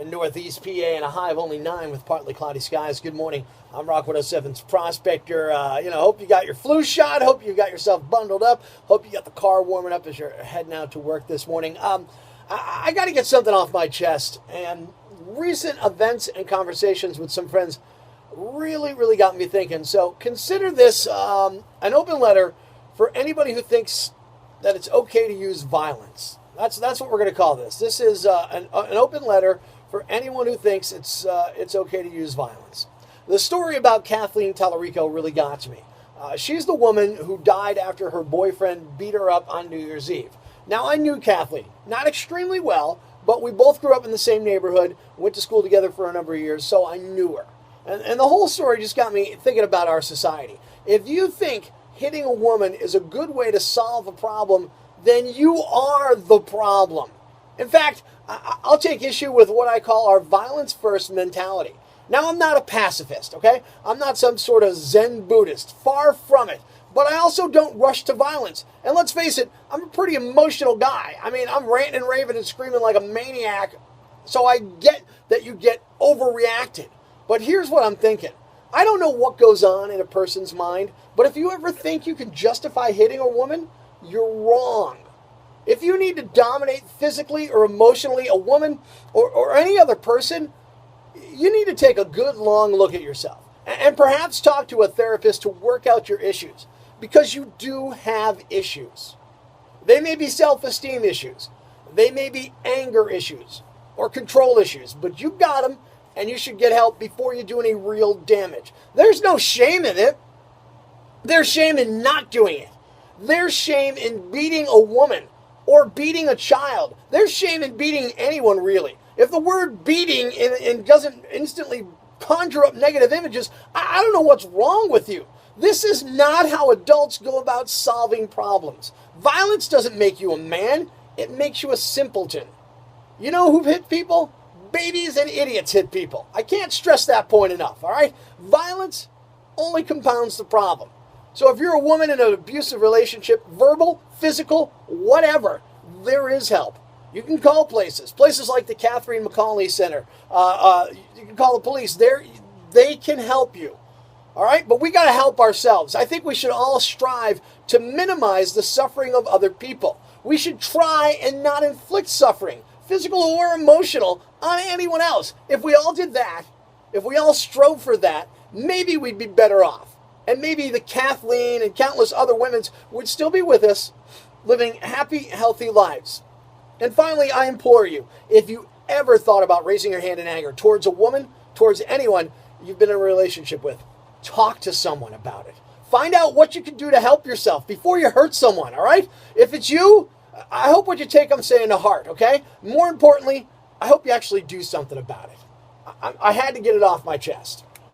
in Northeast PA and a high of only 9 with partly cloudy skies. Good morning. I'm Rock 107's Prospector. Hope you got your flu shot. Hope you got yourself bundled up. Hope you got the car warming up as you're heading out to work this morning. I got to get something off my chest. And recent events and conversations with some friends really got me thinking. So consider this an open letter for anybody who thinks that it's okay to use violence. That's what we're going to call this. This is an open letter for anyone who thinks it's okay to use violence. The story about Kathleen Tallarico really got to me. She's the woman who died after her boyfriend beat her up on New Year's Eve. Now, I knew Kathleen, not extremely well, but we both grew up in the same neighborhood, went to school together for a number of years, so I knew her. And the whole story just got me thinking about our society. If you think hitting a woman is a good way to solve a problem, then you are the problem. In fact, I'll take issue with what I call our violence first mentality. Now, I'm not a pacifist, okay? I'm not some sort of Zen Buddhist. Far from it. But I also don't rush to violence. And let's face it, I'm a pretty emotional guy. I mean, I'm ranting and raving and screaming like a maniac. So I get that you get overreacted. But here's what I'm thinking. I don't know what goes on in a person's mind, but if you ever think you can justify hitting a woman, you're wrong. If you need to dominate physically or emotionally a woman or any other person, you need to take a good long look at yourself and perhaps talk to a therapist to work out your issues, because you do have issues. They may be self-esteem issues. They may be anger issues or control issues, but you got them, and you should get help before you do any real damage. There's no shame in it. There's shame in not doing it. There's shame in beating a woman or beating a child. There's shame in beating anyone, really. If the word beating and doesn't instantly conjure up negative images, I don't know what's wrong with you. This is not how adults go about solving problems. Violence doesn't make you a man. It makes you a simpleton. You know who hit people? Babies and idiots hit people. I can't stress that point enough, all right? Violence only compounds the problem. So if you're a woman in an abusive relationship, verbal, physical, whatever, there is help. You can call places like the Catherine McCauley Center. You can call the police. They can help you, all right? But we got to help ourselves. I think we should all strive to minimize the suffering of other people. We should try and not inflict suffering, physical or emotional, on anyone else. If we all did that, if we all strove for that, maybe we'd be better off. And maybe the Kathleen and countless other women would still be with us, living happy, healthy lives. And finally, I implore you, if you ever thought about raising your hand in anger towards a woman, towards anyone you've been in a relationship with, talk to someone about it. Find out what you can do to help yourself before you hurt someone, all right? If it's you, I hope what you take I'm saying to heart, okay? More importantly, I hope you actually do something about it. I had to get it off my chest.